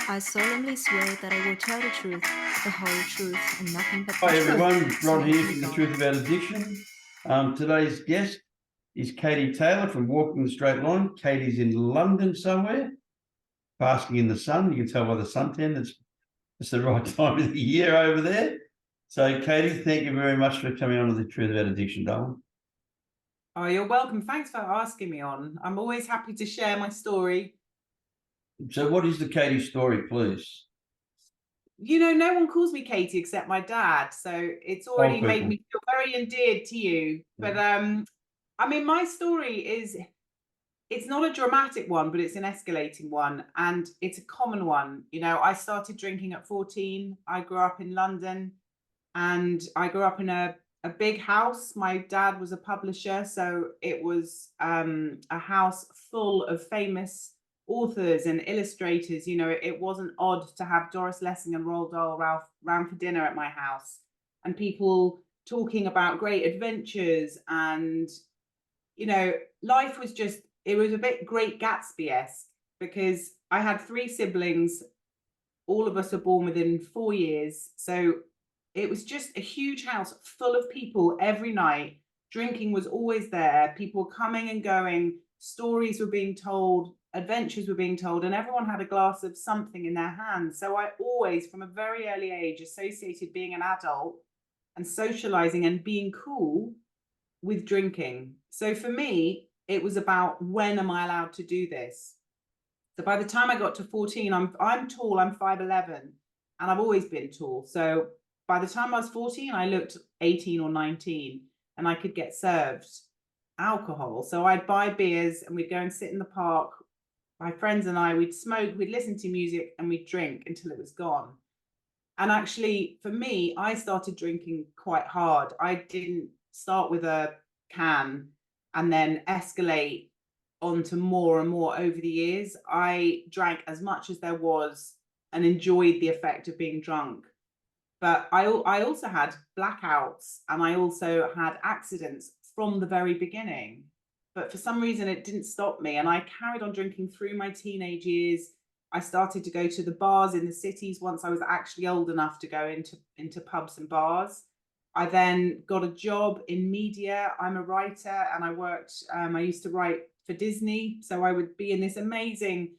I solemnly swear that I will tell the truth, the whole truth, and nothing but the Hi truth. everyone, So Rod help here me from The God. Truth About Addiction. Today's guest is Katie Taylor from Walking the Straight Line. Katie's in London somewhere, basking in the sun. You can tell by the suntan, it's the right time of the year over there. So Katie, thank you very much for coming on to The Truth About Addiction, darling. Oh, you're welcome. Thanks for asking me on. I'm always happy to share my story. So what is the Katie story, please? You know, no one calls me Katie except my dad, so it's already made me feel very endeared to you. But I mean, my story it's not a dramatic one, but it's an escalating one, and it's a common one. You know, I started drinking at 14. I grew up in London, and I grew up in a big house. My dad was a publisher, so it was a house full of famous authors and illustrators. You know, it wasn't odd to have Doris Lessing and Roald Dahl round for dinner at my house, and people talking about great adventures. And you know, life was just, it was a bit Great Gatsby-esque, because I had 3 siblings. All of us are born within 4 years, so it was just a huge house full of people every night. Drinking was always there. People were coming and going. Stories were being told. Adventures were being told, and everyone had a glass of something in their hands. So I always, from a very early age, associated being an adult and socializing and being cool with drinking. So for me, it was about, when am I allowed to do this? So by the time I got to 14, I'm tall, I'm 5'11", and I've always been tall. So by the time I was 14, I looked 18 or 19, and I could get served alcohol. So I'd buy beers and we'd go and sit in the park. My friends and I, we'd smoke, we'd listen to music, and we'd drink until it was gone. And actually, for me, I started drinking quite hard. I didn't start with a can and then escalate onto more and more over the years. I drank as much as there was and enjoyed the effect of being drunk. But I also had blackouts, and I also had accidents from the very beginning. But for some reason, it didn't stop me. And I carried on drinking through my teenage years. I started to go to the bars in the cities once I was actually old enough to go into pubs and bars. I then got a job in media. I'm a writer, and I worked, I used to write for Disney. So I would be in this amazing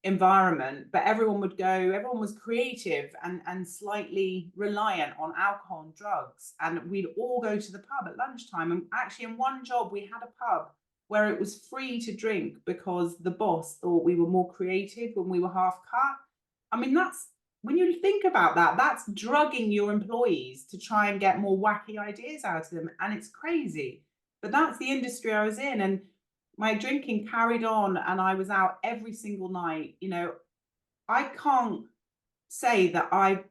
environment, but everyone was creative and slightly reliant on alcohol and drugs. And we'd all go to the pub at lunchtime. And actually, in one job, we had a pub where it was free to drink because the boss thought we were more creative when we were half cut. I mean, that's, when you think about that, that's drugging your employees to try and get more wacky ideas out of them. And it's crazy. But that's the industry I was in. And my drinking carried on, and I was out every single night. You know, I can't say that I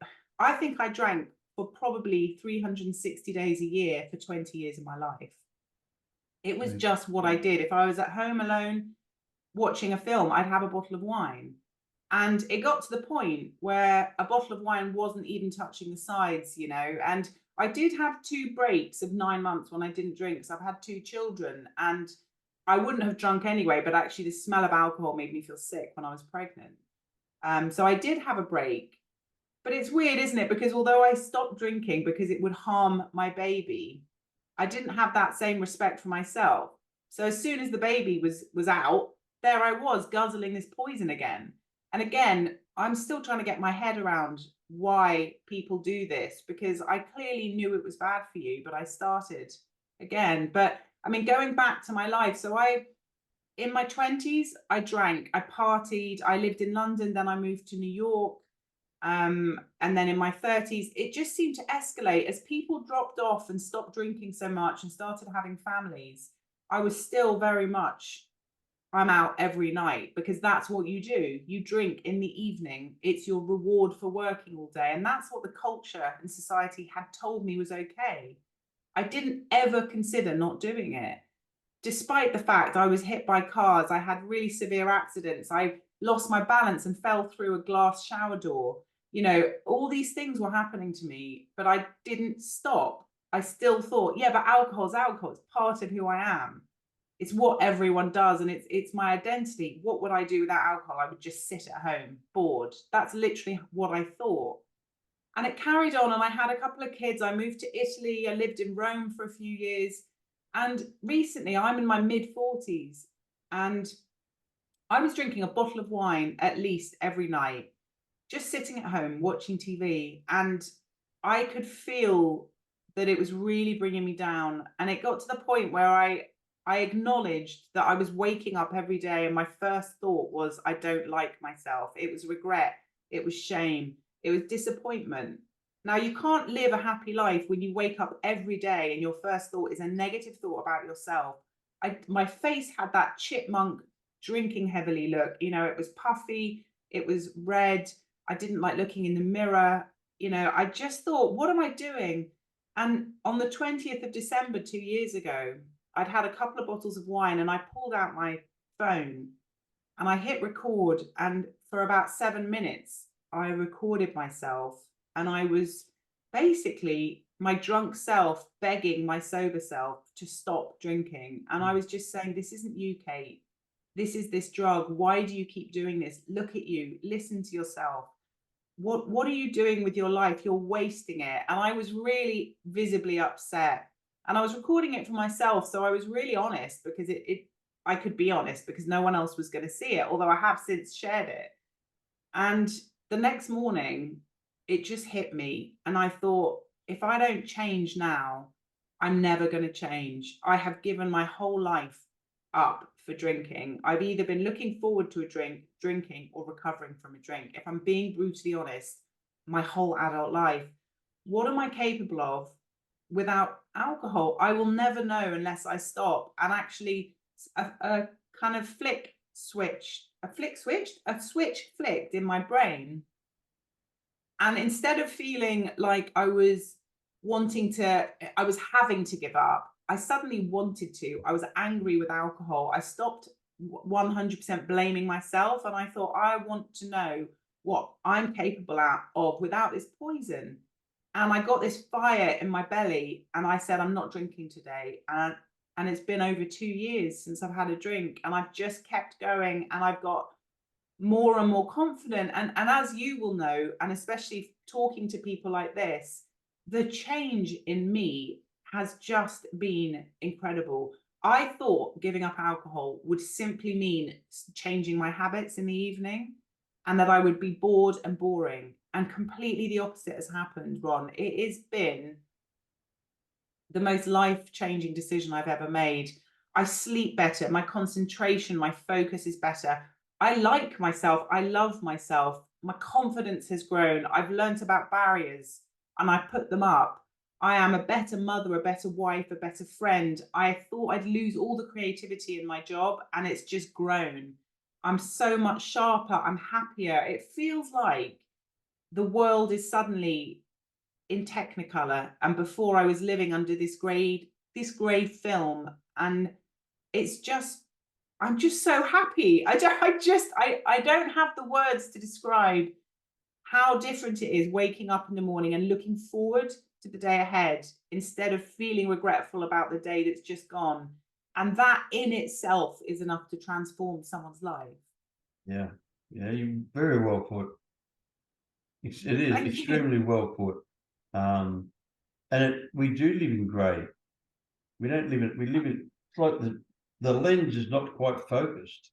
think I drank for probably 360 days a year for 20 years of my life. It was just what I did. If I was at home alone watching a film, I'd have a bottle of wine. And it got to the point where a bottle of wine wasn't even touching the sides, you know. And I did have 2 breaks of 9 months when I didn't drink, because I've had 2 children, and I wouldn't have drunk anyway, but actually the smell of alcohol made me feel sick when I was pregnant. So I did have a break. But it's weird, isn't it? Because although I stopped drinking because it would harm my baby, I didn't have that same respect for myself. So as soon as the baby was out, there I was guzzling this poison again. And again, I'm still trying to get my head around why people do this, because I clearly knew it was bad for you, but I started again. But I mean, going back to my life, so in my 20s, I drank, I partied, I lived in London, then I moved to New York. And then in my 30s, it just seemed to escalate as people dropped off and stopped drinking so much and started having families. I was still very much, I'm out every night, because that's what you do. You drink in the evening. It's your reward for working all day. And that's what the culture and society had told me was okay. I didn't ever consider not doing it, despite the fact I was hit by cars. I had really severe accidents. I lost my balance and fell through a glass shower door. You know, all these things were happening to me, but I didn't stop. I still thought, yeah, but alcohol's alcohol. It's part of who I am. it's what everyone does, and it's my identity. What would I do without alcohol? I would just sit at home, bored. That's literally what I thought. And it carried on, and I had a couple of kids. I moved to Italy. I lived in Rome for a few years. And recently, I'm in my mid-40s, and I was drinking a bottle of wine at least every night, just sitting at home watching TV. And I could feel that it was really bringing me down. And it got to the point where I acknowledged that I was waking up every day, and my first thought was, I don't like myself. It was regret. It was shame. It was disappointment. Now, you can't live a happy life when you wake up every day and your first thought is a negative thought about yourself. My face had that chipmunk drinking heavily look. You know, it was puffy. It was red. I didn't like looking in the mirror. You know, I just thought, what am I doing? And on the 20th of December, 2 years ago, I'd had a couple of bottles of wine, and I pulled out my phone and I hit record. And for about 7 minutes, I recorded myself, and I was basically my drunk self begging my sober self to stop drinking. And I was just saying, this isn't you, Kate. This is this drug. Why do you keep doing this? Look at you. Listen to yourself. What are you doing with your life? You're wasting it. And I was really visibly upset. And I was recording it for myself. So I was really honest, because I could be honest because no one else was going to see it, although I have since shared it. And the next morning, it just hit me. And I thought, if I don't change now, I'm never going to change. I have given my whole life up for drinking. I've either been looking forward to drinking, or recovering from a drink. If I'm being brutally honest, my whole adult life, what am I capable of without alcohol? I will never know unless I stop. And actually, a kind of switch flicked in my brain. And instead of feeling like I was having to give up, I suddenly wanted to. I was angry with alcohol. I stopped 100% blaming myself. And I thought, I want to know what I'm capable of without this poison. And I got this fire in my belly, and I said, I'm not drinking today. And it's been over 2 years since I've had a drink, and I've just kept going, and I've got more and more confident. And as you will know, and especially talking to people like this, the change in me has just been incredible. I thought giving up alcohol would simply mean changing my habits in the evening, and that I would be bored and boring. And completely the opposite has happened, Ron. It has been the most life-changing decision I've ever made. I sleep better, my concentration, my focus is better. I like myself, I love myself, my confidence has grown. I've learnt about barriers and I put them up. I am a better mother, a better wife, a better friend. I thought I'd lose all the creativity in my job, and it's just grown. I'm so much sharper, I'm happier. It feels like the world is suddenly in Technicolor, and before I was living under this grey film, and it's just, I'm just so happy. I don't have the words to describe how different it is waking up in the morning and looking forward to the day ahead instead of feeling regretful about the day that's just gone. And that in itself is enough to transform someone's life. Yeah, you very well put. It is extremely well put. And we do live in grey. We don't live in, we live in, it's like the lens is not quite focused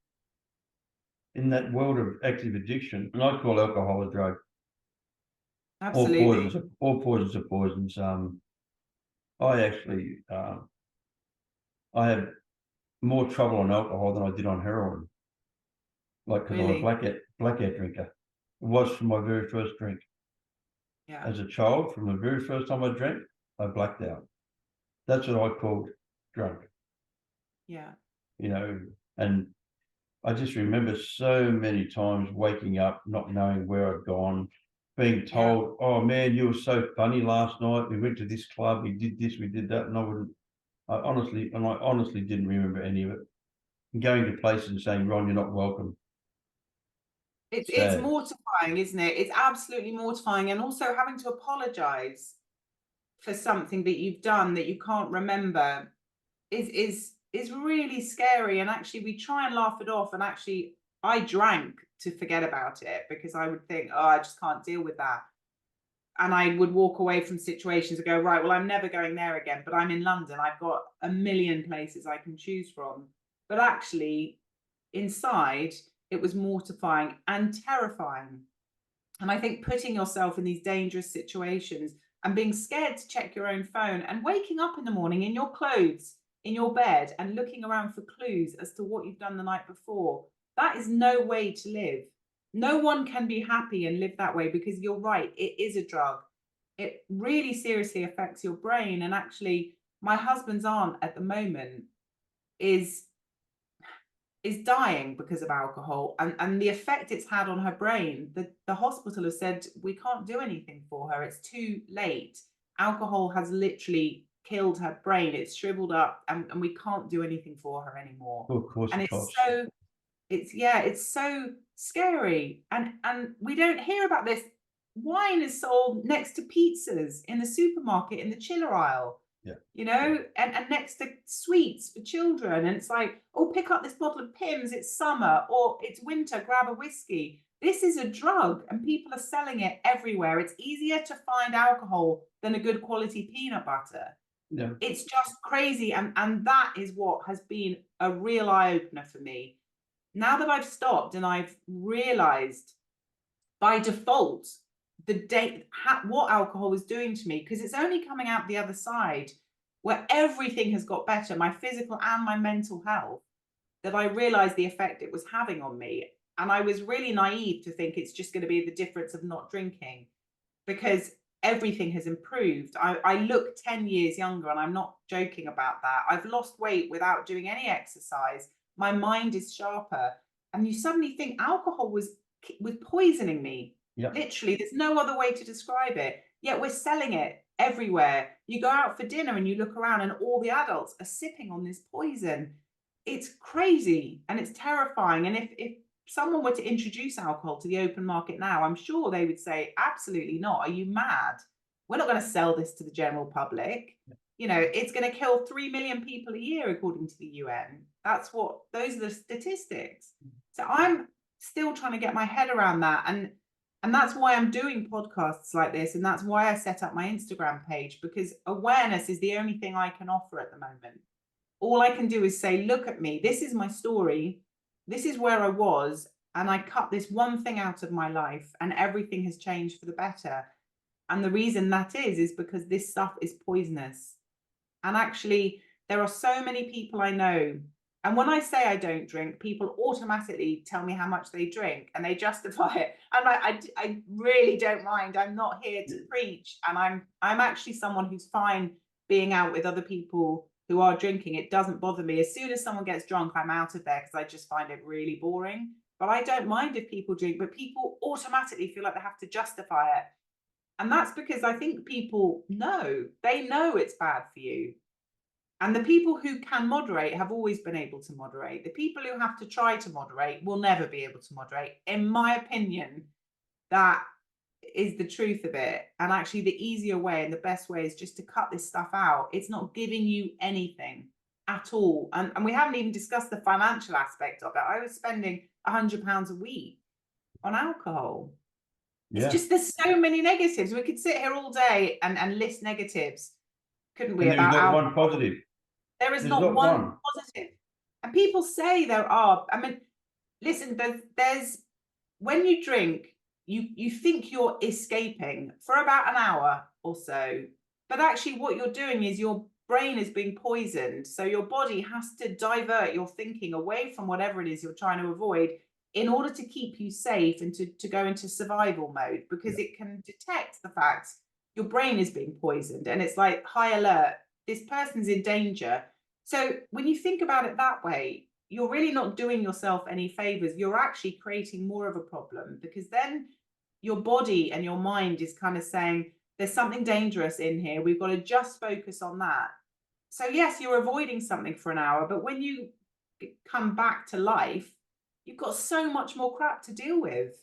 in that world of active addiction. And I call alcohol a drug. Absolutely. All poisons are poisons. I actually, I had more trouble on alcohol than I did on heroin. Like, because Really? I'm a blackout drinker. It was from my very first drink. Yeah. As a child, from the very first time I drank, I blacked out. That's what I called drunk. Yeah. You know, and I just remember so many times waking up, not knowing where I'd gone, being told, oh man, you were so funny last night. We went to this club, we did this, we did that. And I honestly didn't remember any of it. And going to places and saying, Ron, you're not welcome. It's mortifying, isn't it? It's absolutely mortifying. And also having to apologize for something that you've done that you can't remember is is really scary. And actually, we try and laugh it off. And actually, I drank to forget about it because I would think, oh, I just can't deal with that. And I would walk away from situations and go, right, well, I'm never going there again, but I'm in London. I've got a million places I can choose from. But actually, inside, it was mortifying and terrifying. And I think putting yourself in these dangerous situations and being scared to check your own phone and waking up in the morning in your clothes, in your bed, and looking around for clues as to what you've done the night before, that is no way to live. No one can be happy and live that way, because you're right, it is a drug. It really seriously affects your brain. And actually, my husband's aunt at the moment is dying because of alcohol, and the effect it's had on her brain. The hospital has said, we can't do anything for her, it's too late. Alcohol has literally killed her brain, it's shriveled up, and we can't do anything for her anymore. Oh, of course, And it's so scary. And we don't hear about this. Wine is sold next to pizzas in the supermarket in the chiller aisle. Yeah. You know, and next to sweets for children. And it's like, oh, pick up this bottle of Pimm's, it's summer, or it's winter, grab a whiskey. This is a drug, and people are selling it everywhere. It's easier to find alcohol than a good quality peanut butter. Yeah. It's just crazy. And that is what has been a real eye-opener for me. Now that I've stopped and I've realized by default what alcohol is doing to me, because it's only coming out the other side where everything has got better, my physical and my mental health, that I realized the effect it was having on me. And I was really naive to think it's just going to be the difference of not drinking, because everything has improved. I look 10 years younger, and I'm not joking about that. I've lost weight without doing any exercise. My mind is sharper. And you suddenly think alcohol was poisoning me. Yep. Literally, there's no other way to describe it. Yet we're selling it everywhere. You go out for dinner and you look around, and all the adults are sipping on this poison. It's crazy and it's terrifying. And if someone were to introduce alcohol to the open market now, I'm sure they would say, absolutely not. Are you mad? We're not going to sell this to the general public. You know, it's going to kill 3 million people a year, according to the UN. Those are the statistics. So I'm still trying to get my head around that. And that's why I'm doing podcasts like this. And that's why I set up my Instagram page, because awareness is the only thing I can offer at the moment. All I can do is say, look at me. This is my story. This is where I was. And I cut this one thing out of my life, and everything has changed for the better. And the reason that is because this stuff is poisonous. And actually, there are so many people I know. And when I say I don't drink, people automatically tell me how much they drink, and they justify it. And I really don't mind. I'm not here to preach. And I'm actually someone who's fine being out with other people who are drinking. It doesn't bother me. As soon as someone gets drunk, I'm out of there, because I just find it really boring. But I don't mind if people drink, but people automatically feel like they have to justify it. And that's because I think people know, they know it's bad for you. And the people who can moderate have always been able to moderate. The people who have to try to moderate will never be able to moderate. In my opinion, that is the truth of it. And actually, the easier way and the best way is just to cut this stuff out. It's not giving you anything at all. And we haven't even discussed the financial aspect of it. I was spending £100 a week on alcohol. Yeah. It's just, there's so many negatives. We could sit here all day and list negatives, couldn't we? And there's not one positive. There's not one positive. And people say there are. I mean, listen, there's when you drink, you think you're escaping for about an hour or so. But actually what you're doing is your brain is being poisoned. So your body has to divert your thinking away from whatever it is you're trying to avoid, in order to keep you safe and to go into survival mode, because it can detect the fact your brain is being poisoned, and it's like, high alert, this person's in danger. So when you think about it that way, you're really not doing yourself any favors. You're actually creating more of a problem, because then your body and your mind is kind of saying, there's something dangerous in here. We've got to just focus on that. So yes, you're avoiding something for an hour, but when you come back to life, you've got so much more crap to deal with.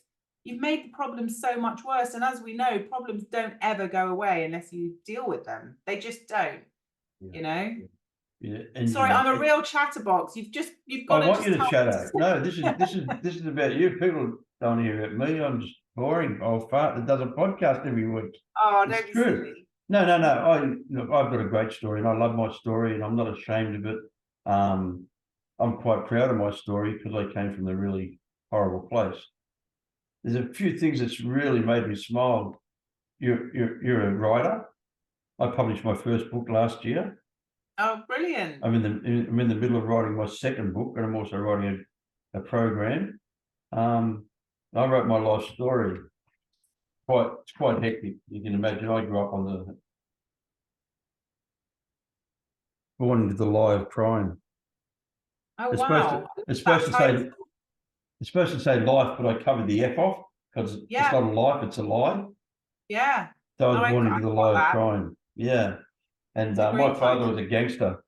You've made the problem so much worse. And as we know, problems don't ever go away unless you deal with them. They just don't, you know? Yeah. Sorry, I'm a real chatterbox. You've got I to want just you to tell shut me. up. No, this is about you. People don't hear about me. I'm just boring old fart that does a podcast every week. Oh, It's don't be true. silly. No. I've got a great story, and I love my story, and I'm not ashamed of it. I'm quite proud of my story because I came from a really horrible place. There's a few things that's really made me smile. You're a writer. I published my first book last year. Oh, brilliant. I'm in the middle of writing my second book, and I'm also writing a program. I wrote my life story. It's quite hectic. You can imagine I grew up born into the lie of crime. Oh, It's wow. supposed to say life, but I covered the F off because it's Yeah. not a life, it's a lie. Yeah. So I No, was born into the lie of crime. Yeah. And It's a my great father title. was a gangster.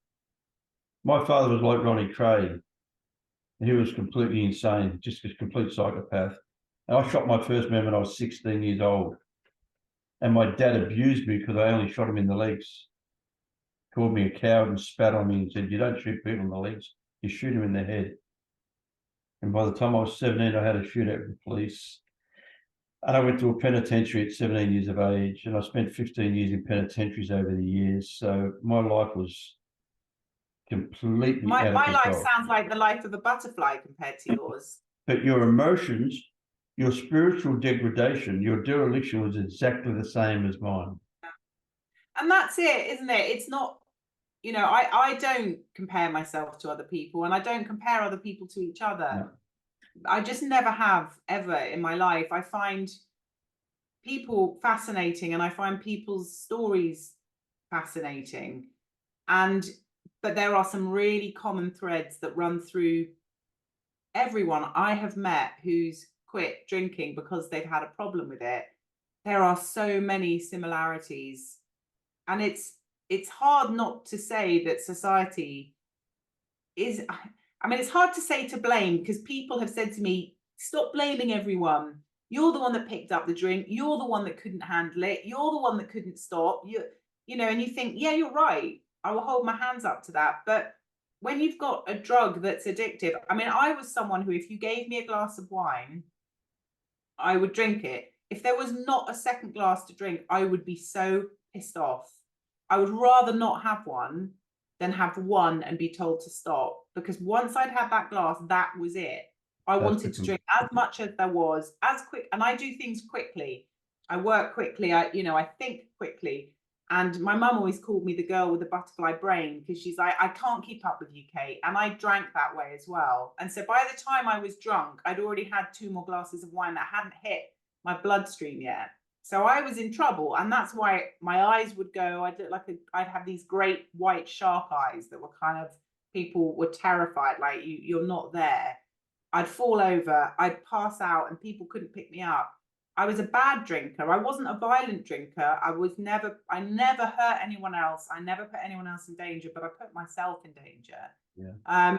My father was like Ronnie Craig. He was completely insane, just a complete psychopath. And I shot my first man when I was 16 years old. And my dad abused me because I only shot him in the legs. Called me a coward and spat on me and said, "You don't shoot people in the legs, you shoot them in the head." And by the time I was 17, I had a shootout with the police. And I went to a penitentiary at 17 years of age, and I spent 15 years in penitentiaries over the years. So my life was completely out of My life control. sounds like the life of a butterfly compared to yours. But your emotions, your spiritual degradation, your dereliction was exactly the same as mine. And that's it, isn't it? It's not, I don't compare myself to other people, and I don't compare other people to each other. No. I just never have ever in my life. I find people fascinating, and I find people's stories fascinating. But there are some really common threads that run through everyone I have met who's quit drinking because they've had a problem with it. There are so many similarities, and it's hard not to say that society is, I mean, it's hard to say to blame, because people have said to me, stop blaming everyone. You're the one that picked up the drink. You're the one that couldn't handle it. You're the one that couldn't stop. And you think, yeah, you're right. I will hold my hands up to that. But when you've got a drug that's addictive, I mean, I was someone who, if you gave me a glass of wine, I would drink it. If there was not a second glass to drink, I would be so pissed off. I would rather not have one than have one and be told to stop, because once I'd had that glass, that was it. I wanted to drink as much as there was, as quick, and I do things quickly. I work quickly. I think quickly. And my mum always called me the girl with the butterfly brain, because she's like, I can't keep up with you, Kate. And I drank that way as well. And so by the time I was drunk, I'd already had 2 more glasses of wine that hadn't hit my bloodstream yet. So I was in trouble. And that's why my eyes would go, I'd have these great white shark eyes that were kind of, people were terrified, like, you're not there. I'd fall over, I'd pass out, and people couldn't pick me up. I was a bad drinker. I wasn't a violent drinker. I never hurt anyone else. I never put anyone else in danger, but I put myself in danger. Yeah.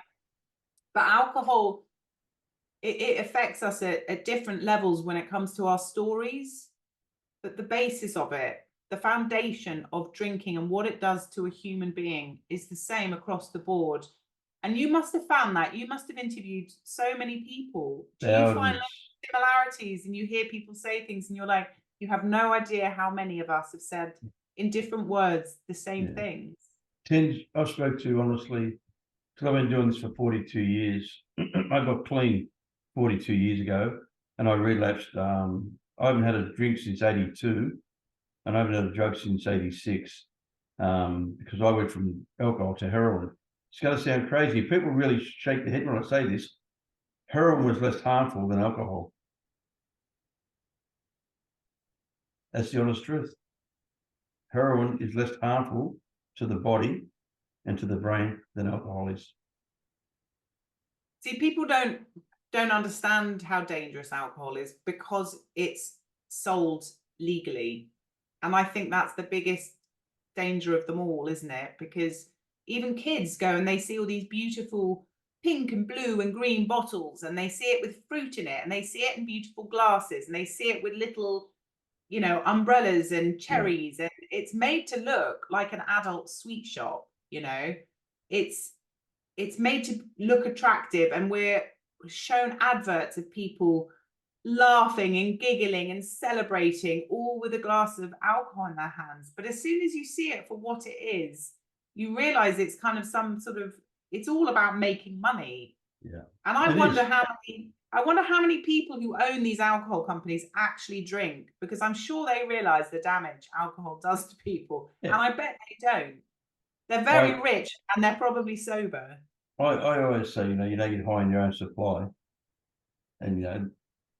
But alcohol, it affects us at different levels when it comes to our stories. But the basis of it, the foundation of drinking and what it does to a human being, is the same across the board. And you must have found that. You must have interviewed so many people. Do you find similarities, and you hear people say things and you're like, you have no idea how many of us have said in different words the same things? I spoke to, honestly, because I've been doing this for 42 years. I got clean 42 years ago, and I relapsed. I haven't had a drink since 82, and I haven't had a drug since 86, because I went from alcohol to heroin. It's going to sound crazy. People really shake their head when I say this. Heroin was less harmful than alcohol. That's the honest truth. Heroin is less harmful to the body and to the brain than alcohol is. See, people don't understand how dangerous alcohol is because it's sold legally. And I think that's the biggest danger of them all, isn't it? Because even kids go and they see all these beautiful pink and blue and green bottles, and they see it with fruit in it, and they see it in beautiful glasses, and they see it with little, umbrellas and cherries, and it's made to look like an adult sweet shop. it's made to look attractive, and we're shown adverts of people laughing and giggling and celebrating, all with a glass of alcohol in their hands. But as soon as you see it for what it is, you realize it's kind of some sort of, it's all about making money. Yeah. And I wonder how many people who own these alcohol companies actually drink, because I'm sure they realize the damage alcohol does to people. Yeah. And I bet they don't. They're very rich and they're probably sober. I always say, you're high in your own supply. And,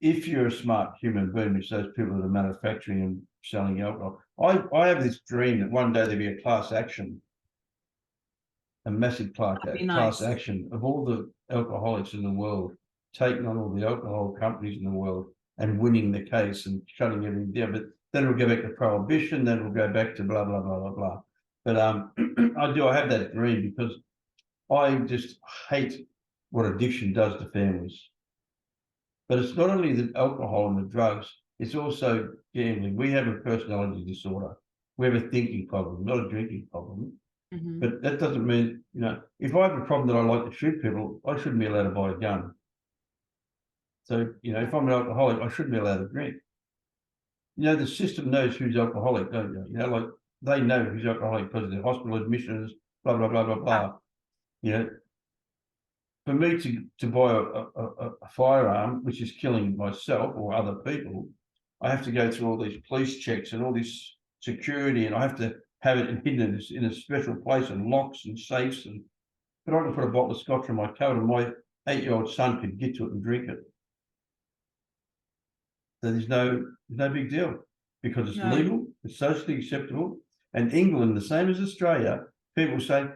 if you're a smart human being, which those people that are manufacturing and selling alcohol, I have this dream that one day there'll be a class action, a massive class action of all the alcoholics in the world, taking on all the alcohol companies in the world and winning the case and shutting everything down. But then it'll go back to prohibition, then it'll go back to blah, blah, blah, blah, blah. But I have that dream because I just hate what addiction does to families. But it's not only the alcohol and the drugs, it's also gambling. We have a personality disorder. We have a thinking problem, not a drinking problem. Mm-hmm. But that doesn't mean, if I have a problem that I like to shoot people, I shouldn't be allowed to buy a gun. So, if I'm an alcoholic, I shouldn't be allowed to drink. The system knows who's alcoholic, don't you? Like they know who's alcoholic because of their hospital admissions, blah, blah, blah, blah, blah. For me to buy a firearm, which is killing myself or other people, I have to go through all these police checks and all this security, and I have to have it hidden in a special place and locks and safes. But I can put a bottle of scotch in my coat, and my 8-year-old son could get to it and drink it. So there's no big deal because it's legal, it's socially acceptable. And England, the same as Australia, people say,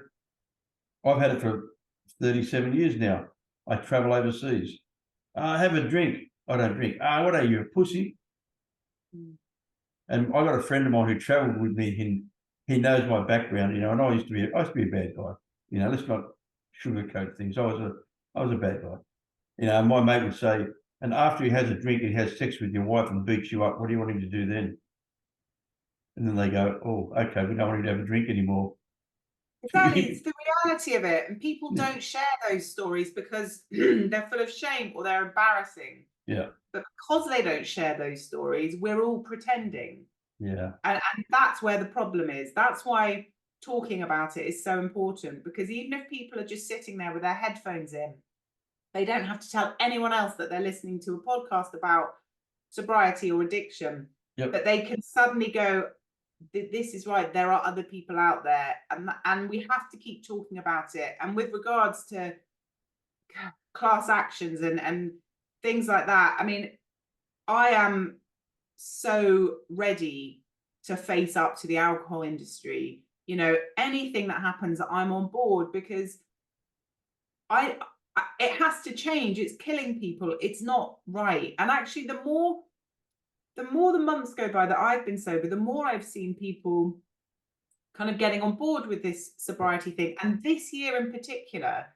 I've had it for 37 years now. I travel overseas. I have a drink. I don't drink. What are you, a pussy? And I got a friend of mine who traveled with me. He knows my background, and I used to be a bad guy. Let's not sugarcoat things. I was a bad guy. My mate would say, and after he has a drink, he has sex with your wife and beats you up. What do you want him to do then? And then they go, oh, okay, we don't want him to have a drink anymore. Exactly, it's the reality of it, and people don't share those stories because they're full of shame or they're embarrassing. Yeah. But because they don't share those stories, we're all pretending. Yeah. And that's where the problem is. That's why talking about it is so important, because even if people are just sitting there with their headphones in, they don't have to tell anyone else that they're listening to a podcast about sobriety or addiction. Yep. But they can suddenly go, this is right, there are other people out there, and we have to keep talking about it. And with regards to class actions and things like that, I mean, I am so ready to face up to the alcohol industry. Anything that happens, I'm on board, because it has to change. It's killing people. It's not right. And actually, the more the months go by that I've been sober, the more I've seen people kind of getting on board with this sobriety thing. And this year in particular,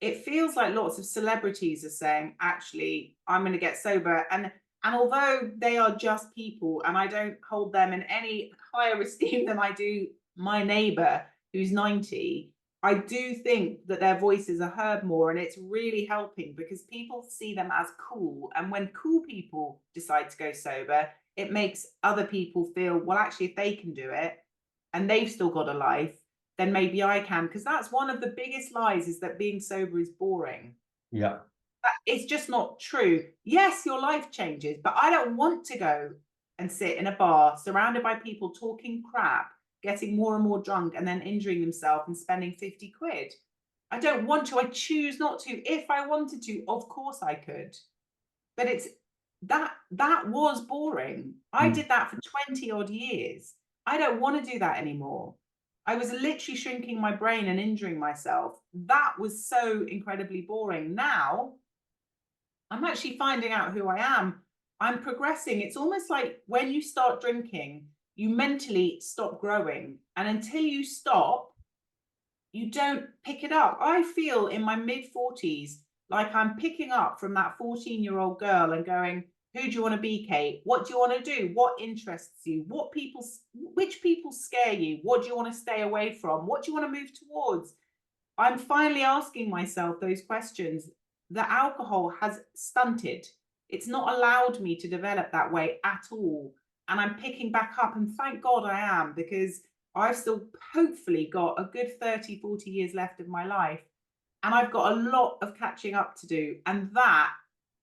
it feels like lots of celebrities are saying, actually, I'm going to get sober. And although they are just people, and I don't hold them in any higher esteem than I do my neighbor who's 90, I do think that their voices are heard more, and it's really helping because people see them as cool. And when cool people decide to go sober, it makes other people feel, well, actually, if they can do it and they've still got a life, then maybe I can. Because that's one of the biggest lies, is that being sober is boring. Yeah. It's just not true. Yes, your life changes, but I don't want to go and sit in a bar surrounded by people talking crap, getting more and more drunk, and then injuring themselves and spending 50 quid. I don't want to. I choose not to. If I wanted to, of course I could. But it's that was boring. I did that for 20 odd years. I don't want to do that anymore. I was literally shrinking my brain and injuring myself. That was so incredibly boring. Now I'm actually finding out who I am. I'm progressing. It's almost like when you start drinking, you mentally stop growing. And until you stop, you don't pick it up. I feel in my mid-40s like I'm picking up from that 14-year-old girl and going, who do you want to be, Kate? What do you want to do? What interests you? Which people scare you? What do you want to stay away from? What do you want to move towards? I'm finally asking myself those questions. The alcohol has stunted. It's not allowed me to develop that way at all. And I'm picking back up, and thank God I am, because I've still hopefully got a good 30, 40 years left of my life. And I've got a lot of catching up to do. And that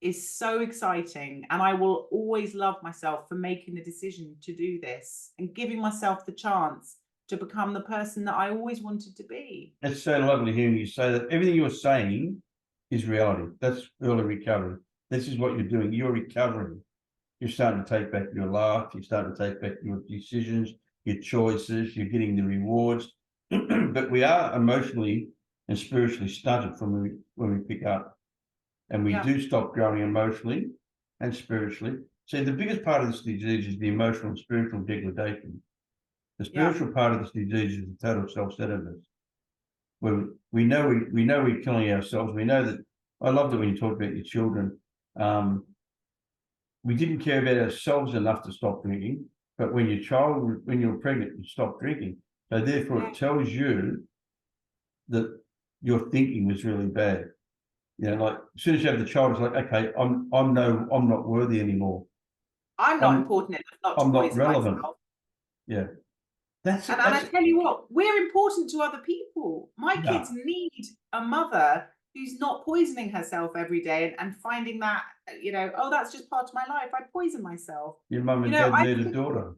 is so exciting. And I will always love myself for making the decision to do this and giving myself the chance to become the person that I always wanted to be. It's so lovely hearing you say that. Everything you're saying is reality. That's early recovery. This is what you're doing. You're recovering. You're starting to take back your life. You're starting to take back your decisions, your choices. You're getting the rewards. But we are emotionally and spiritually stunted from when we pick up. And we do stop growing emotionally and spiritually. So the biggest part of this disease is the emotional and spiritual degradation. The spiritual part of this disease is the total self-centeredness. Where we know we're killing ourselves. We know that. I love that when you talk about your children. We didn't care about ourselves enough to stop drinking, but when you're pregnant, you stop drinking. So therefore, it tells you that your thinking was really bad. You know, like as soon as you have the child, it's like, okay, I'm not worthy anymore. I'm not important enough not to poison relevant. myself. Yeah. And I tell you what, we're important to other people. My kids need a mother who's not poisoning herself every day and finding that, you know, oh, that's just part of my life. I poison myself. Your mum and dad need a daughter.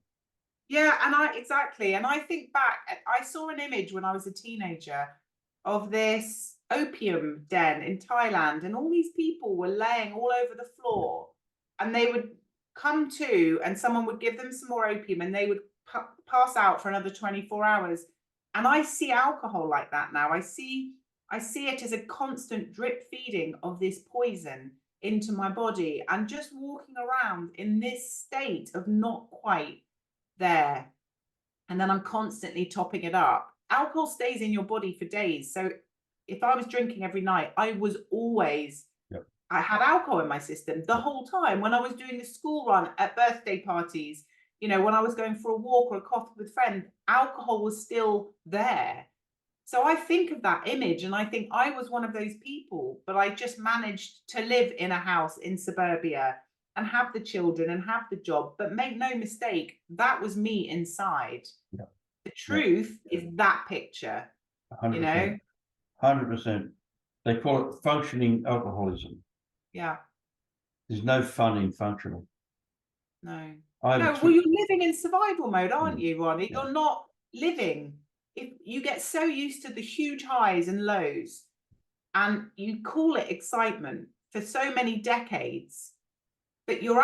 Yeah, and exactly. And I think back, I saw an image when I was a teenager of this opium den in Thailand, and all these people were laying all over the floor, and they would come to, and someone would give them some more opium, and they would pass out for another 24 hours. And I see alcohol like that now. I see it as a constant drip feeding of this poison into my body, and just walking around in this state of not quite there. And then I'm constantly topping it up. Alcohol stays in your body for days. So if I was drinking every night, I was always, I had alcohol in my system the whole time. When I was doing the school run at birthday parties, you know, when I was going for a walk or a coffee with friends, alcohol was still there. So I think of that image and I think I was one of those people, but I just managed to live in a house in suburbia and have the children and have the job. But make no mistake, that was me inside. Yeah. The truth is that picture, 100%. you know? 100%. They call it functioning alcoholism. Yeah. There's no fun in functional. No. No, well, you're living in survival mode, aren't you, Ronnie? Yeah. You're not living. If you get so used to the huge highs and lows, and you call it excitement for so many decades, but you're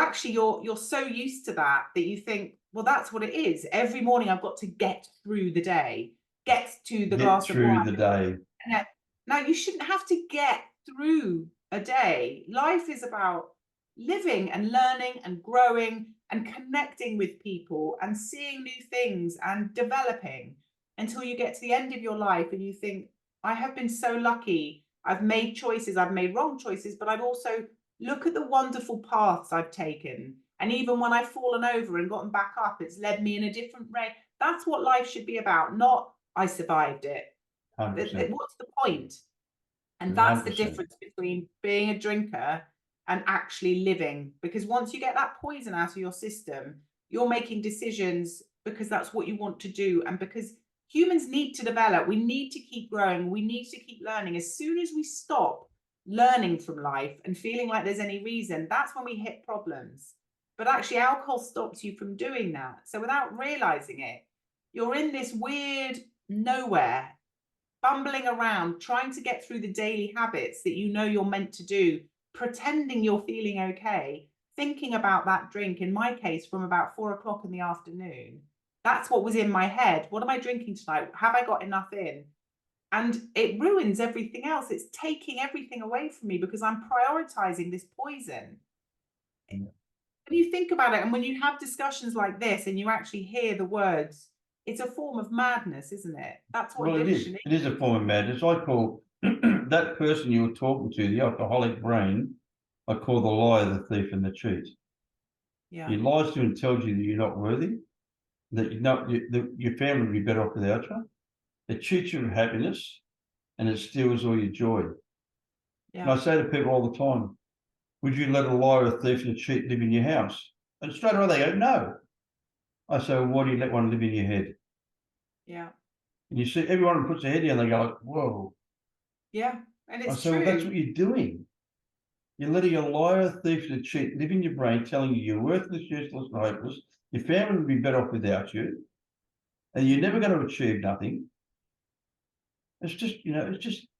so used to that you think, well, that's what it is. Every morning I've got to get through the day, get to the glass of wine. Get through the day. Now you shouldn't have to get through a day. Life is about living and learning and growing and connecting with people and seeing new things and developing until you get to the end of your life and you think, I have been so lucky. I've made choices, I've made wrong choices, but I've also look at the wonderful paths I've taken. And even when I've fallen over and gotten back up, it's led me in a different way. That's what life should be about, not I survived it. 100%. What's the point? And that's 100%. the difference between being a drinker and actually living. Because once you get that poison out of your system, you're making decisions because that's what you want to do. And because humans need to develop, we need to keep growing, we need to keep learning. As soon as we stop learning from life and feeling like there's any reason, that's when we hit problems. But actually alcohol stops you from doing that. So without realizing it, you're in this weird nowhere, bumbling around, trying to get through the daily habits that you know you're meant to do, pretending you're feeling okay, thinking about that drink, in my case, from about 4 o'clock in the afternoon. That's what was in my head. What am I drinking tonight? Have I got enough in? And it ruins everything else. It's taking everything away from me because I'm prioritizing this poison. Yeah. When you think about it, and when you have discussions like this and you actually hear the words, it's a form of madness, isn't it? That's what addiction is. It is a form of madness. I call that person you were talking to, the alcoholic brain, I call the liar, the thief, and the cheat. Yeah. He lies to you and tells you that you're not worthy, that your family would be better off without you. It cheats you of happiness. and it steals all your joy. And I Yeah. say to people all the time, would you let a liar, a thief, and a cheat live in your house? And straight away they go, no. I say, well, why do you let one live in your head? Yeah. And you see everyone puts their head down, they go like, whoa. Yeah. And I it's say, true. well, that's what you're doing. You're letting a liar, thief, and a cheat live in your brain, telling you you're worthless, useless, and hopeless. Your family would be better off without you. And you're never going to achieve nothing. It's just,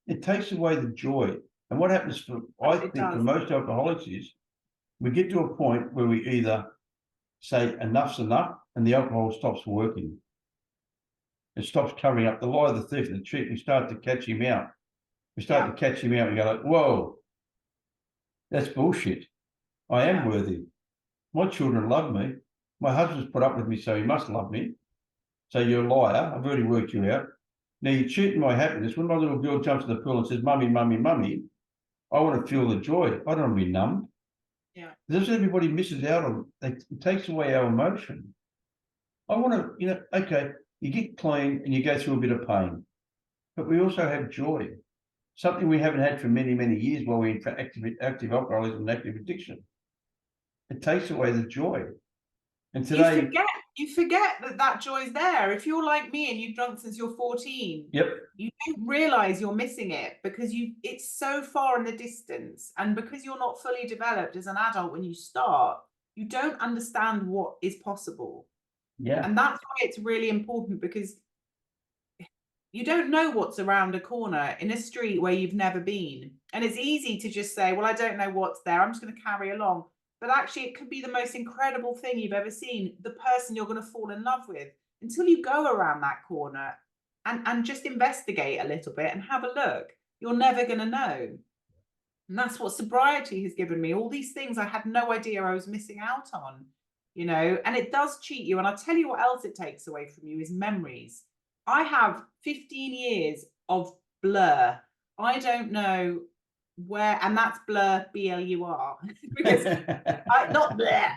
it takes away the joy. And what happens I think for most alcoholics is we get to a point where we either say enough's enough and the alcohol stops working. It stops covering up the lie, the thief, and the cheat. We start to catch him out. We start to catch him out and go like, whoa, that's bullshit. I am worthy. My children love me. My husband's put up with me, so he must love me. So you're a liar. I've already worked you out. Now you're cheating my happiness. When my little girl jumps in the pool and says, mummy, mummy, mummy, I want to feel the joy. I don't want to be numb. Yeah. That's what everybody misses out on. It takes away our emotion. I want to, okay, you get clean and you go through a bit of pain, but we also have joy. Something we haven't had for many, many years while we're in active alcoholism and active addiction. It takes away the joy. And today you forget that joy is there. If you're like me and you've drunk since you're 14, you don't realize you're missing it because it's so far in the distance. And because you're not fully developed as an adult when you start, you don't understand what is possible. Yeah. And that's why it's really important, because you don't know what's around a corner in a street where you've never been. And it's easy to just say, well, I don't know what's there, I'm just going to carry along. But actually, it could be the most incredible thing you've ever seen, the person you're going to fall in love with, until you go around that corner and just investigate a little bit and have a look. You're never going to know. And that's what sobriety has given me. All these things I had no idea I was missing out on, and it does cheat you. And I'll tell you what else it takes away from you is memories. I have 15 years of blur. I don't know where, and that's blur, B-L-U-R, because not blur.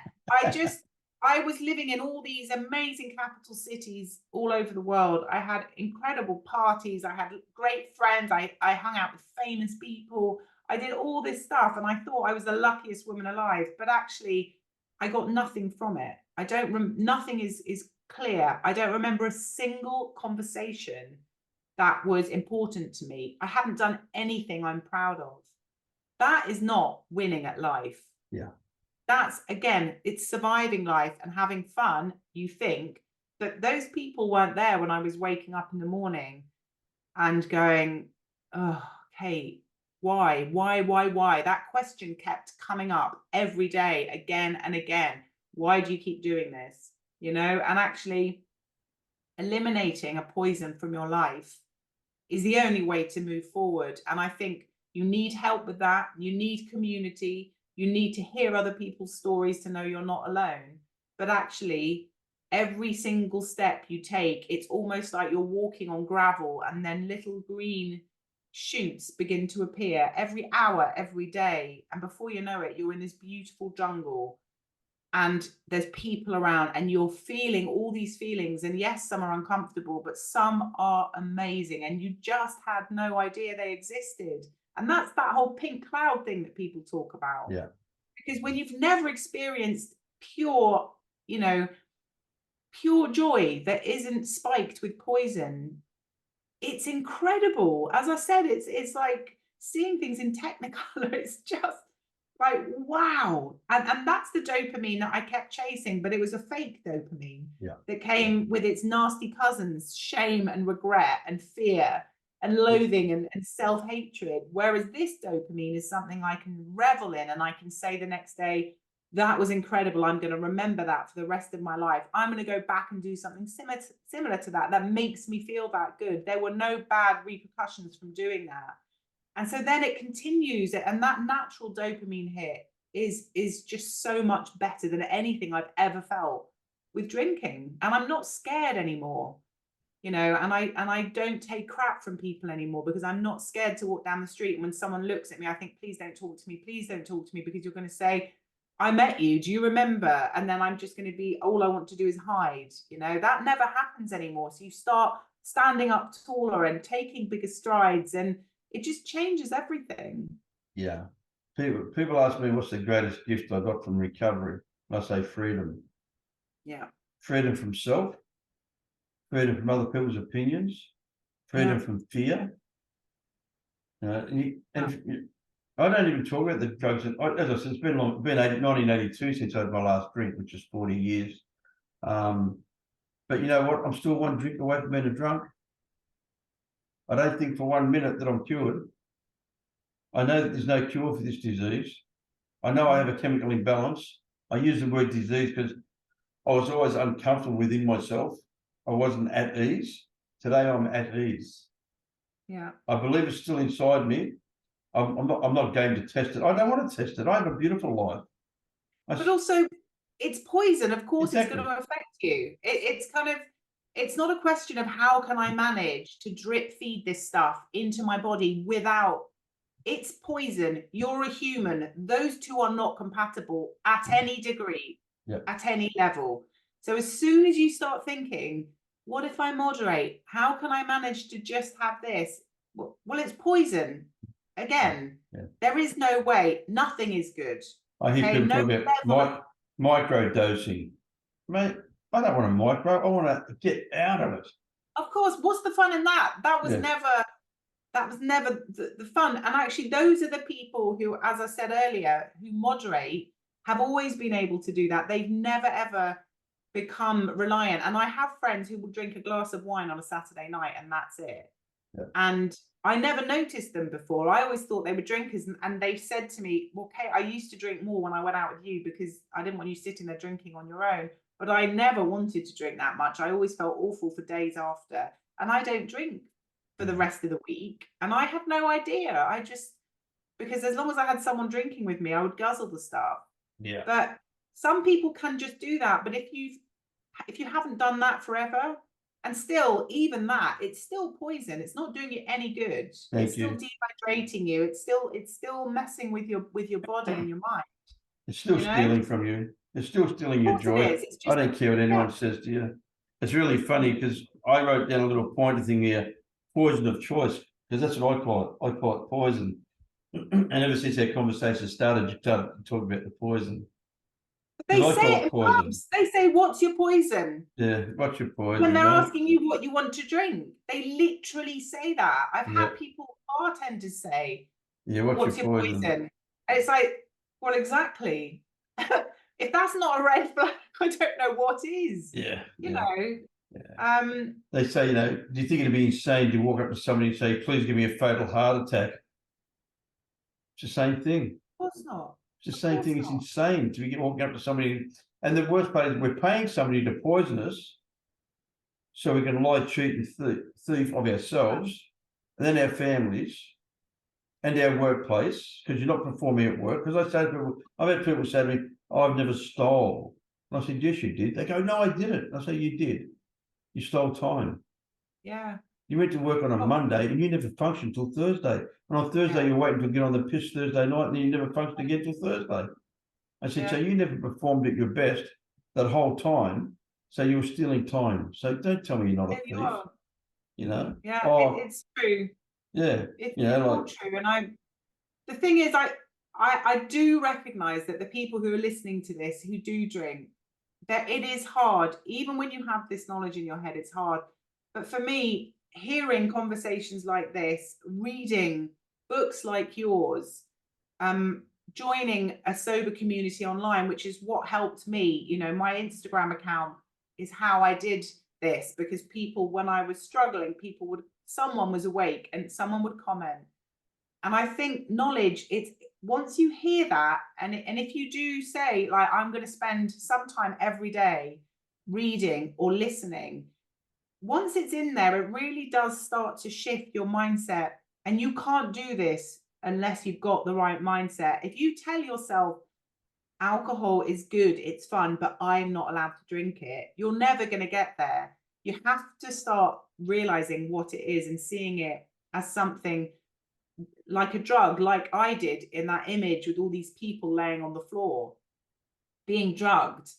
I was living in all these amazing capital cities all over the world. I had incredible parties. I had great friends. I hung out with famous people. I did all this stuff, and I thought I was the luckiest woman alive. But actually, I got nothing from it. I don't. Nothing is clear. I don't remember a single conversation that was important to me. I haven't done anything I'm proud of. That is not winning at life. Yeah. That's, again, it's surviving life and having fun. You think that those people weren't there when I was waking up in the morning and going, oh, Kate, why? That question kept coming up every day, again and again. Why do you keep doing this? And actually eliminating a poison from your life is the only way to move forward. And I think you need help with that. You need community. You need to hear other people's stories to know you're not alone. But actually, every single step you take, it's almost like you're walking on gravel, and then little green shoots begin to appear every hour, every day. And before you know it, you're in this beautiful jungle and there's people around and you're feeling all these feelings. And yes, some are uncomfortable, but some are amazing. And you just had no idea they existed. And that's that whole pink cloud thing that people talk about. Yeah. Because when you've never experienced pure, pure joy that isn't spiked with poison, it's incredible. As I said, it's like seeing things in Technicolor. It's just like, wow. And that's the dopamine that I kept chasing, but it was a fake dopamine that came with its nasty cousins, shame and regret and fear and loathing and self-hatred. Whereas this dopamine is something I can revel in, and I can say the next day, that was incredible. I'm going to remember that for the rest of my life. I'm going to go back and do something similar to that makes me feel that good. There were no bad repercussions from doing that. And so then it continues, and that natural dopamine hit is just so much better than anything I've ever felt with drinking. And I'm not scared anymore. And I don't take crap from people anymore, because I'm not scared to walk down the street. And when someone looks at me, I think, please don't talk to me. Please don't talk to me, because you're going to say, I met you. Do you remember? And then I'm just going to be, all I want to do is hide. That never happens anymore. So you start standing up taller and taking bigger strides, and it just changes everything. Yeah. People ask me what's the greatest gift I got from recovery. I say freedom. Yeah. Freedom from self, freedom from other people's opinions, freedom from fear. I don't even talk about the drugs. As I said, it's been 1982 since I had my last drink, which is 40 years. But you know what? I'm still one drink away from being a drunk. I don't think for 1 minute that I'm cured. I know that there's no cure for this disease. I know I have a chemical imbalance. I use the word disease because I was always uncomfortable within myself. I wasn't at ease. Today I'm at ease. Yeah. I believe it's still inside me. I'm not going to test it. I don't want to test it. I have a beautiful life. But also, it's poison. Of course, Exactly. it's going to affect you. It's not a question of how can I manage to drip feed this stuff into my body without. It's poison. You're a human. Those two are not compatible at any degree, at any level. So as soon as you start thinking, what if I moderate? How can I manage to just have this? Well, it's poison. Again, there is no way. Nothing is good. I hear people talk about micro dosing. Mate, I don't want a micro. I want to get out of it. Of course. What's the fun in that? That was never the fun. And actually, those are the people who, as I said earlier, who moderate, have always been able to do that. They've never, ever become reliant. And I have friends who will drink a glass of wine on a Saturday night and that's it. Yeah. And I never noticed them before. I always thought they were drinkers. And they've said to me, well, Kate, I used to drink more when I went out with you because I didn't want you sitting there drinking on your own. But I never wanted to drink that much. I always felt awful for days after. And I don't drink for the rest of the week. And I had no idea. Because as long as I had someone drinking with me, I would guzzle the stuff. Yeah. But some people can just do that. But if you haven't done that forever, and still, even that, it's still poison. It's not doing you any good. It's still dehydrating you. It's still messing with your body and your mind. It's still stealing from you. It's still stealing your joy. I don't care what anyone says to you. It's really funny because I wrote down a little pointer thing here, poison of choice, because that's what I call it. I call it poison. And ever since our conversation started, you started to talk about the poison. They say it in pubs. They say, what's your poison? Yeah, what's your poison? When they're asking you what you want to drink, they literally say that. I've had people, bartenders say, what's your poison? And it's like, well, exactly. If that's not a red flag, I don't know what is. Yeah. You know. Yeah. They say, you know, do you think it'd be insane to walk up to somebody and say, please give me a fatal heart attack? It's the same thing. Of course not. It's the same thing. It's insane to be walking up to somebody. And the worst part is we're paying somebody to poison us so we can lie, cheat, and thief of ourselves, and then our families and our workplace, because you're not performing at work. Because I say to people, I've had people say to me, oh, I've never stole. And I said, yes, you did. They go, no, I didn't. I say, you did. You stole time. Yeah. You went to work on a Monday and you never functioned till Thursday. And on Thursday, you're waiting to get on the piss Thursday night and you never functioned again till Thursday. I said, so you never performed at your best that whole time. So you were stealing time. So don't tell me you're not a thief. You know? Yeah, it's true. Yeah. It's all true. And the thing is, I do recognize that the people who are listening to this, who do drink, that it is hard. Even when you have this knowledge in your head, it's hard. But for me, hearing conversations like this, reading books like yours, joining a sober community online, which is what helped me. You know, my Instagram account is how I did this, because people, when I was struggling, someone was awake and someone would comment. And I think knowledge, it's once you hear that, and if you do say, like, I'm going to spend some time every day reading or listening, once it's in there, it really does start to shift your mindset. And you can't do this unless you've got the right mindset. If you tell yourself alcohol is good, it's fun, but I'm not allowed to drink it, you're never going to get there. You have to start realizing what it is and seeing it as something like a drug, like I did in that image with all these people laying on the floor being drugged.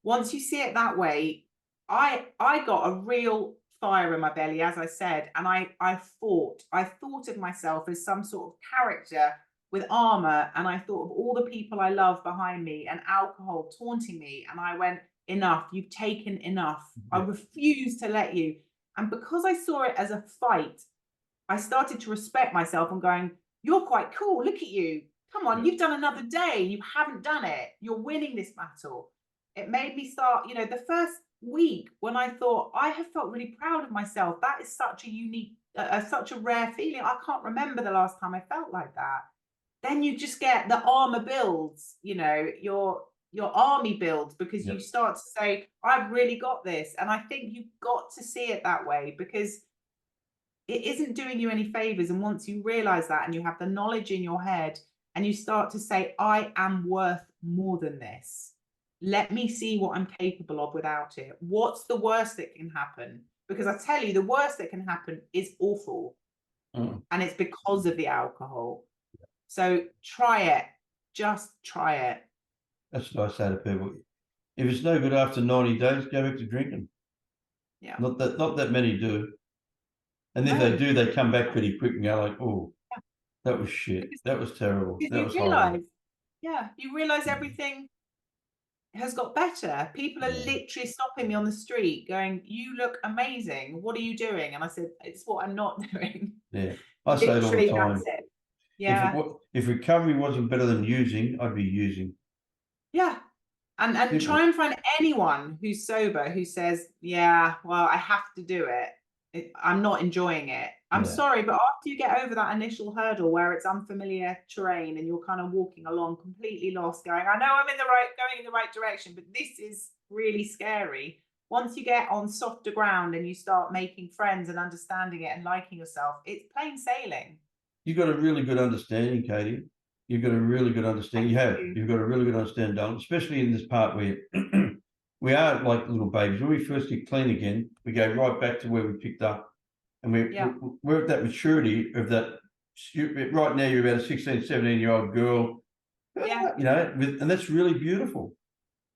Once you see it that way, I got a real fire in my belly, as I said, and I thought of myself as some sort of character with armor, and I thought of all the people I love behind me and alcohol taunting me, and I went, enough, you've taken enough. I refuse to let you. And because I saw it as a fight, I started to respect myself and going, you're quite cool, look at you. Come on, you've done another day. You haven't done it. You're winning this battle. It made me start, you know, the first week when I thought, I have felt really proud of myself. That is such a unique, such a rare feeling. I can't remember the last time I felt like that. Then you just get the armor builds, you know, your army builds, because you start to say, I've really got this. And I think you've got to see it that way, because it isn't doing you any favors. And once you realize that and you have the knowledge in your head and you start to say, I am worth more than this. Let me see what I'm capable of without it. What's the worst that can happen? Because I tell you, the worst that can happen is awful. And it's because of the alcohol. So try it. Just try it. That's what I say to people. If it's no good after 90 days, go back to drinking. Yeah. Not that many do. And if they do, they come back pretty quick and go like, oh, that was shit. That was terrible. That was horrible. You realize everything has got better. People are literally stopping me on the street going, you look amazing. What are you doing? And I said, it's what I'm not doing. Yeah. I say it all the time. That's it. Yeah. If recovery wasn't better than using, I'd be using. Yeah. And try and find anyone who's sober who says, yeah, well, I have to do it. I'm not enjoying it. I'm sorry, but after you get over that initial hurdle where it's unfamiliar terrain and you're kind of walking along completely lost, going, I know I'm going in the right direction, but this is really scary. Once you get on softer ground and you start making friends and understanding it and liking yourself, it's plain sailing. You've got a really good understanding, Katie. You've got a really good understanding. You've got a really good understanding, darling, especially in this part where we are like little babies. When we first get clean again, we go right back to where we picked up. And we're at that maturity of that. Right now, you're about a 16, 17-year-old girl, you know, and that's really beautiful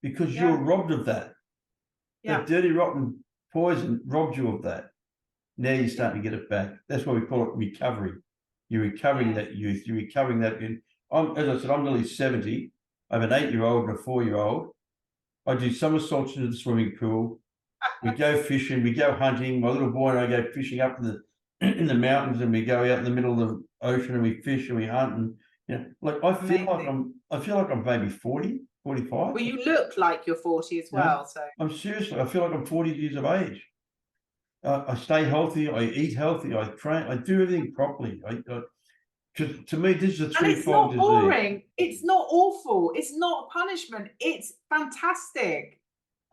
because you're robbed of that. That dirty, rotten poison robbed you of that. Now you're starting to get it back. That's why we call it recovery. You're recovering that youth. You're recovering that. As I said, I'm nearly 70. I have an 8-year-old and a 4-year-old. I do somersaults into the swimming pool. We go fishing. We go hunting. My little boy and I go fishing up in the mountains, and we go out in the middle of the ocean and we fish and we hunt. And you know, like I feel like I'm maybe 40, 45. Well, you look like you're 40 as well. So I'm seriously. I feel like I'm 40 years of age. I stay healthy. I eat healthy. I train. I do everything properly. To me, this is a threefold disease. It's not boring. It's not awful. It's not a punishment. It's fantastic.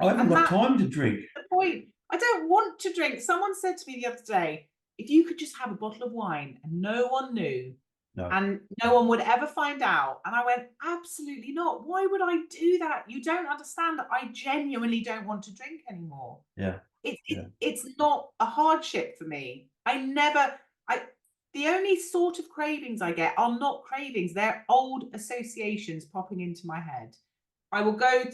I haven't got time to drink. The point. I don't want to drink. Someone said to me the other day, if you could just have a bottle of wine and no one knew, and no one would ever find out. And I went, absolutely not. Why would I do that? You don't understand that I genuinely don't want to drink anymore. Yeah. It's not a hardship for me. The only sort of cravings I get are not cravings. They're old associations popping into my head. I will go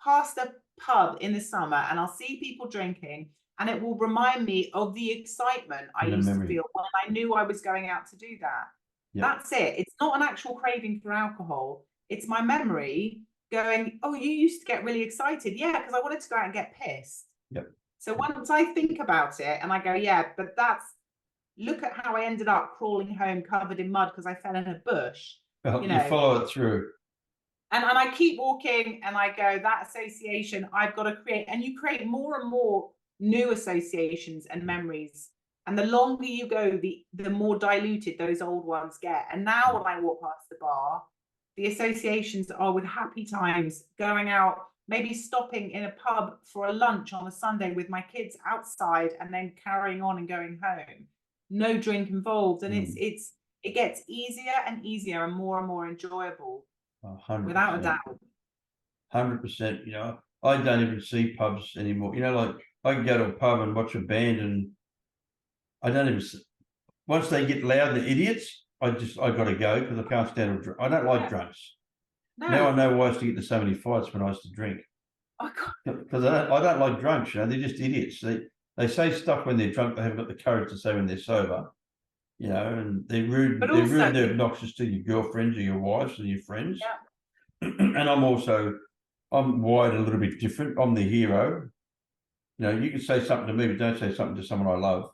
past a pub in the summer and I'll see people drinking, and it will remind me of the excitement I used to feel when I knew I was going out to do that. That's it. It's not an actual craving for alcohol. It's my memory going, oh, you used to get really excited. Yeah, because I wanted to go out and get pissed. So once I think about it and I go, but look at how I ended up crawling home covered in mud because I fell in a bush. You follow it through. And I keep walking and I go, that association I've got to create. And you create more and more new associations and memories. And the longer you go, the more diluted those old ones get. And now when I walk past the bar, the associations are with happy times, going out, maybe stopping in a pub for a lunch on a Sunday with my kids outside, and then carrying on and going home. No drink involved. And it gets easier and easier and more enjoyable. 100%. Without a doubt. 100%. You know, I don't even see pubs anymore. You know, like I can go to a pub and watch a band, and I don't even. Once they get loud, the idiots, I got to go because I can't stand them. I don't like drunks. No. Now I know why I used to get into so many fights when I used to drink. Because I don't like drunks. You know, they're just idiots. They say stuff when they're drunk they haven't got the courage to say when they're sober. You know, and they're rude. But They're also- rude. They're obnoxious to your girlfriends or your wives and your friends. Yeah. And I'm wired a little bit different. I'm the hero. You know, you can say something to me, but don't say something to someone I love.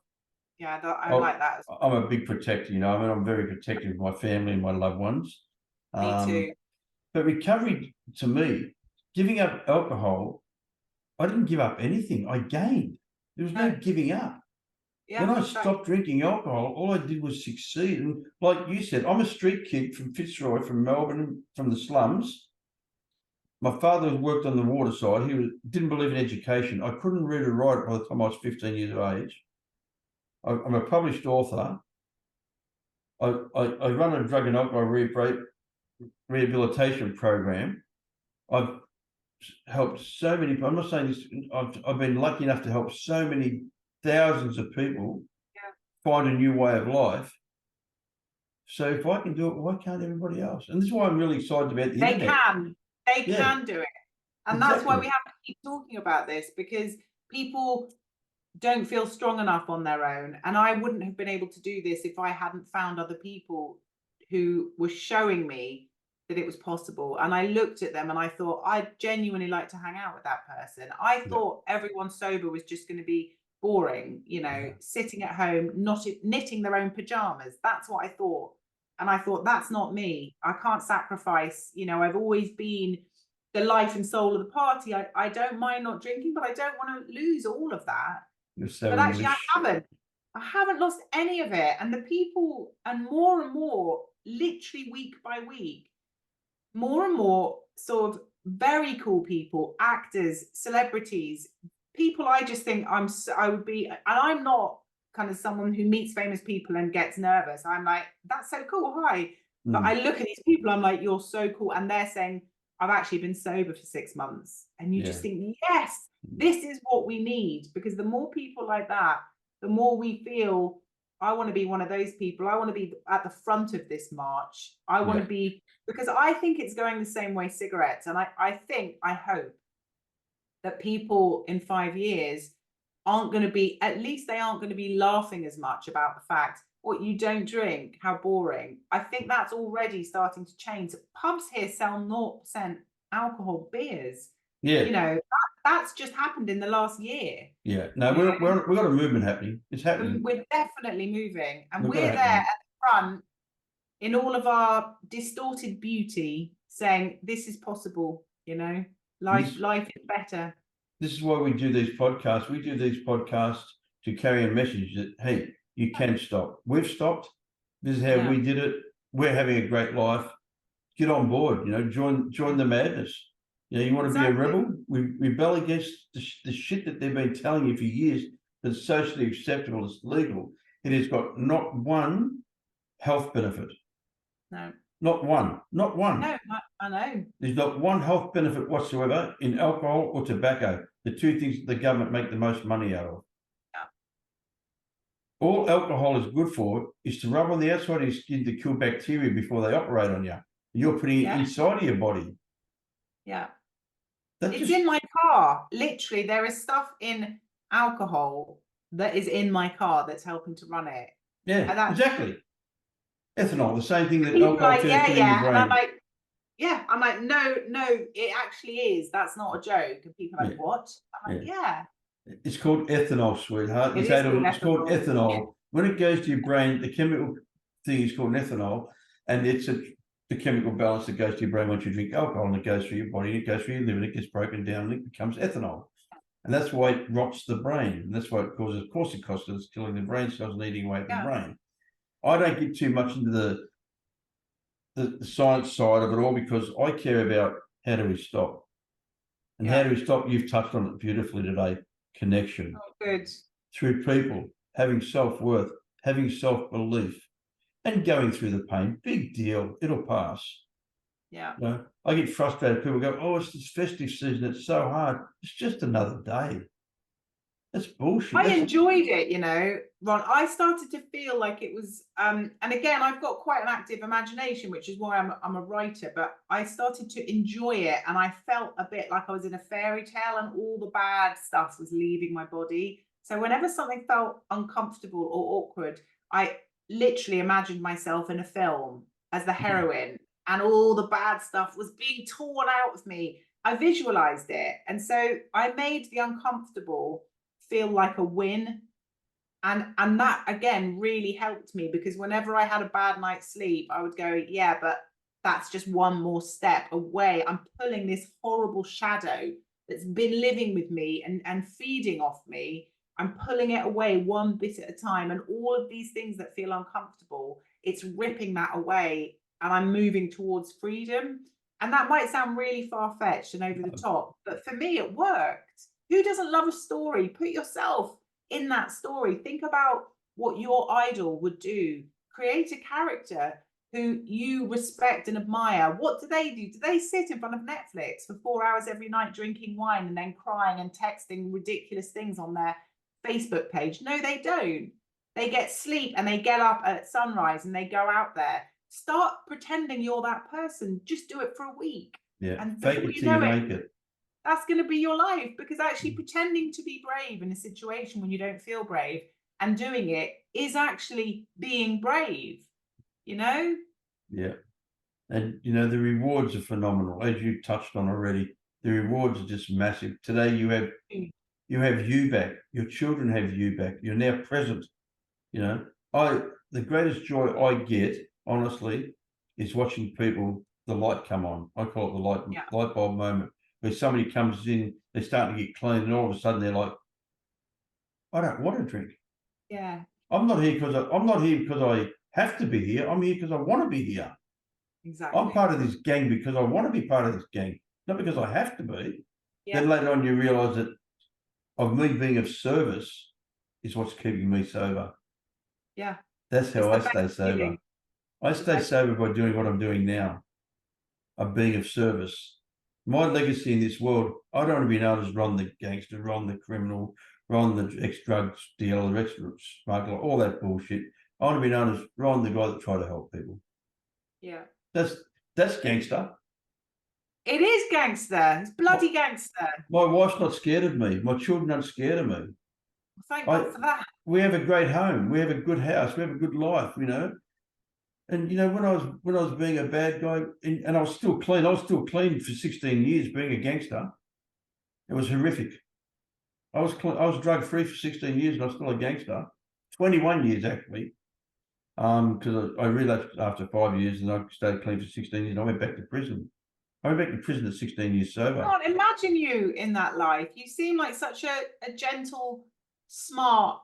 Yeah, I like that as well. I'm a big protector, you know. I mean, I'm very protective of my family and my loved ones. Me too. But recovery, to me, giving up alcohol, I didn't give up anything. I gained. There was no giving up. Yeah, When I stopped drinking alcohol, all I did was succeed. And like you said, I'm a street kid from Fitzroy, from Melbourne, from the slums. My father worked on the water side. He didn't believe in education. I couldn't read or write by the time I was 15 years of age. I'm a published author. I run a drug and alcohol rehabilitation program. I've helped so many people. I'm not saying this. I've been lucky enough to help so many thousands of people find a new way of life. So if I can do it, why can't everybody else? And this is why I'm really excited about the internet. They can do it. And that's why we have to keep talking about this, because people don't feel strong enough on their own. And I wouldn't have been able to do this if I hadn't found other people who were showing me that it was possible. And I looked at them and I thought, I'd genuinely like to hang out with that person. I thought everyone sober was just going to be boring, you know, sitting at home, not knitting their own pajamas. That's what I thought. And I thought, that's not me. I can't sacrifice, you know, I've always been the life and soul of the party. I don't mind not drinking, but I don't want to lose all of that. But actually, I haven't lost any of it. And the people, and more, literally week by week, more and more sort of very cool people, actors, celebrities, people I just think I would be, and I'm not kind of someone who meets famous people and gets nervous. I'm like, that's so cool, hi. But I look at these people, I'm like, you're so cool. And they're saying, I've actually been sober for 6 months. And you just think, yes, this is what we need. Because the more people like that, the more we feel, I want to be one of those people. I want to be at the front of this march. I want to be, because I think it's going the same way cigarettes. And I hope that people in 5 years aren't going to be, at least they aren't going to be laughing as much about the fact, what, you don't drink, how boring. I think that's already starting to change. Pubs here sell 0% alcohol beers. Yeah. You know, that's just happened in the last year. Yeah. No, we've got a movement happening. It's happening. We're definitely moving. And we're there at the front in all of our distorted beauty saying, this is possible, you know, life is better. This is why we do these podcasts. We do these podcasts to carry a message that, hey, you can stop. We've stopped. This is how we did it. We're having a great life. Get on board, you know, join the madness. You know, you want to be a rebel? We rebel against the shit that they've been telling you for years that's socially acceptable, it's legal. It has got not one health benefit. No. Not one. Not one. No, I know. There's not one health benefit whatsoever in alcohol or tobacco, the two things the government make the most money out of. Yeah. All alcohol is good for is to rub on the outside of your skin to kill bacteria before they operate on you. You're putting it inside of your body. Yeah. It's in my car. Literally, there is stuff in alcohol that is in my car that's helping to run it. Yeah, exactly. Ethanol, the same thing that people alcohol like, in your brain. And I'm like, no, it actually is. That's not a joke. And people are like, what? I'm like, It's called ethanol, sweetheart. It's called ethanol. Yeah. When it goes to your brain, the chemical thing is called ethanol, and it's the chemical balance that goes to your brain once you drink alcohol, and it goes through your body, and it goes through your liver, and it gets broken down, and it becomes ethanol. And that's why it rots the brain. And that's why it causes corticosteroids, killing the brain cells and eating away at the brain. I don't get too much into the science side of it all because I care about how do we stop. And how do we stop? You've touched on it beautifully today. Connection. Oh, good. Through people, having self-worth, having self-belief, and going through the pain. Big deal. It'll pass. Yeah. You know, I get frustrated. People go, oh, it's this festive season. It's so hard. It's just another day. That's bullshit. I enjoyed it, you know, Ron. I started to feel like it was, and again, I've got quite an active imagination, which is why I'm a writer, but I started to enjoy it. And I felt a bit like I was in a fairy tale and all the bad stuff was leaving my body. So whenever something felt uncomfortable or awkward, I literally imagined myself in a film as the heroine, and all the bad stuff was being torn out of me. I visualized it. And so I made the uncomfortable feel like a win. And that again really helped me, because whenever I had a bad night's sleep, I would go, yeah, but that's just one more step away. I'm pulling this horrible shadow that's been living with me and feeding off me. I'm pulling it away one bit at a time. And all of these things that feel uncomfortable, it's ripping that away. And I'm moving towards freedom. And that might sound really far-fetched and over the top, but for me, it worked. Who doesn't love a story? Put yourself in that story. Think about what your idol would do. Create a character who you respect and admire. What do? Do they sit in front of Netflix for 4 hours every night drinking wine and then crying and texting ridiculous things on their Facebook page? No, they don't. They get sleep and they get up at sunrise and they go out there. Start pretending you're that person. Just do it for a week. Yeah, and fake it till you make it. That's going to be your life, because actually pretending to be brave in a situation when you don't feel brave and doing it is actually being brave, you know? Yeah. And, you know, the rewards are phenomenal, as you touched on already. The rewards are just massive. Today you have you back. Your children have you back. You're now present. You know, the greatest joy I get, honestly, is watching people, the light come on. I call it the light bulb moment, where somebody comes in, they're starting to get clean, and all of a sudden they're like, I don't want to drink. Yeah. I'm not here because I have to be here. I'm here because I want to be here. Exactly. I'm part of this gang because I want to be part of this gang, not because I have to be. Yeah. Then later on you realise that of me being of service is what's keeping me sober. Yeah. That's how I stay sober. Feeling. I stay sober by doing what I'm doing now, of being of service. My legacy in this world, I don't want to be known as Ron the gangster, Ron the criminal, Ron the ex-drug dealer, ex-smuggler, all that bullshit. I want to be known as Ron the guy that tried to help people. Yeah. That's gangster. It is gangster. It's bloody gangster. My wife's not scared of me. My children aren't scared of me. Thank God for that. We have a great home. We have a good house. We have a good life, you know. And you know, when I was being a bad guy, and I was still clean. I was still clean for 16 years being a gangster. It was horrific. I was drug free for 16 years, and I was still a gangster. 21 years actually, because I relapsed after 5 years, and I stayed clean for 16 years. And I went back to prison. I went back to prison at 16 years sober. I can't imagine you in that life. You seem like such a gentle, smart,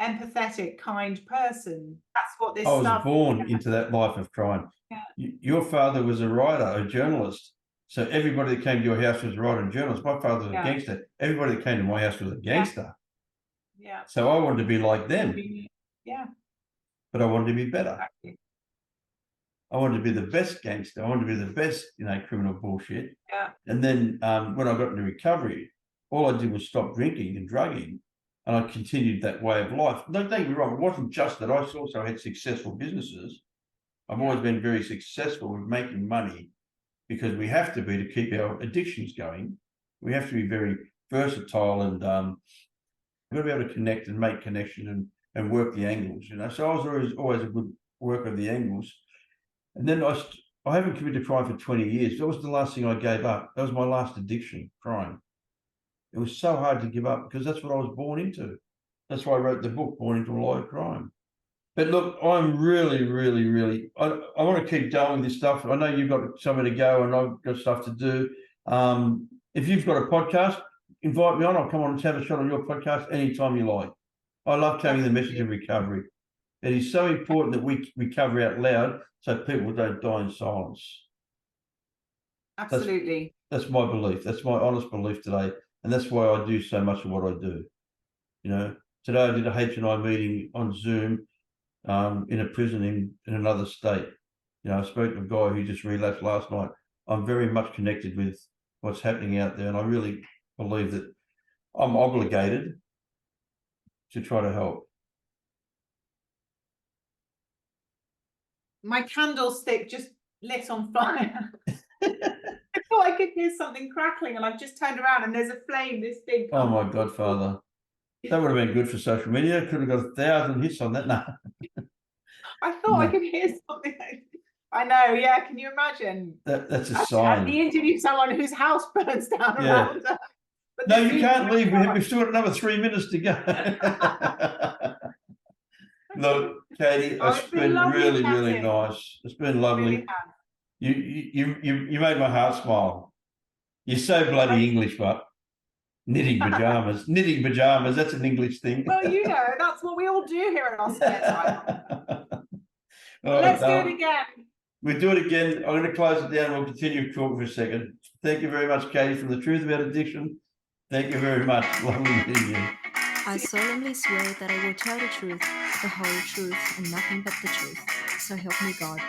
empathetic, kind person. That's what this I stuff. was born into that life of crime. Yeah. Your father was a writer, a journalist. So everybody that came to your house was a writer and journalist. My father was a gangster. Everybody that came to my house was a gangster. Yeah. So I wanted to be like them. Yeah. But I wanted to be better. Exactly. I wanted to be the best gangster. I wanted to be the best, you know, criminal bullshit. Yeah. And then when I got into recovery, all I did was stop drinking and drugging. And I continued that way of life. Don't get me wrong, it wasn't just that. I also had successful businesses. I've always been very successful with making money, because we have to be to keep our addictions going. We have to be very versatile, and we've got to be able to connect and make connections and work the angles, you know. So I was always a good worker of the angles. And then I haven't committed crime for 20 years. That was the last thing I gave up. That was my last addiction, crime. It was so hard to give up, because that's what I was born into. That's why I wrote the book, Born into a Life of Crime. But look, I'm really, I want to keep going with this stuff. I know you've got somewhere to go and I've got stuff to do. If you've got a podcast, invite me on. I'll come on and have a shot on your podcast anytime you like. I love carrying the message of recovery. It is so important that we recover out loud so people don't die in silence. Absolutely. That's my belief. That's my honest belief today. And that's why I do so much of what I do. You know, today I did a HNI meeting on Zoom in a prison in another state. You know, I spoke to a guy who just relapsed last night. I'm very much connected with what's happening out there, and I really believe that I'm obligated to try to help. My candlestick just lit on fire. I thought I could hear something crackling, and I've just turned around and there's a flame this big. Oh my God, Father. That would have been good for social media. Could have got 1,000 hits on that. No. I thought I could hear something. I know, yeah. Can you imagine? That's a At sign. the interview, someone whose house burns down around her. But No, this you is can't leave. right. We've still got another 3 minutes to go. Look, Katie, Oh, it's been lovely really, chatting. really nice. It's been It lovely. really has. You made my heart smile. You're so bloody English, but knitting pajamas. Knitting pajamas, that's an English thing. Well, you know, that's what we all do here in our spare time. All Let's right, do it again. We'll do it again. I'm going to close it down. We'll continue talking for a second. Thank you very much, Katie, from The Truth About Addiction. Thank you very much. Lovely meeting you. I solemnly swear that I will tell the truth, the whole truth, and nothing but the truth. So help me God.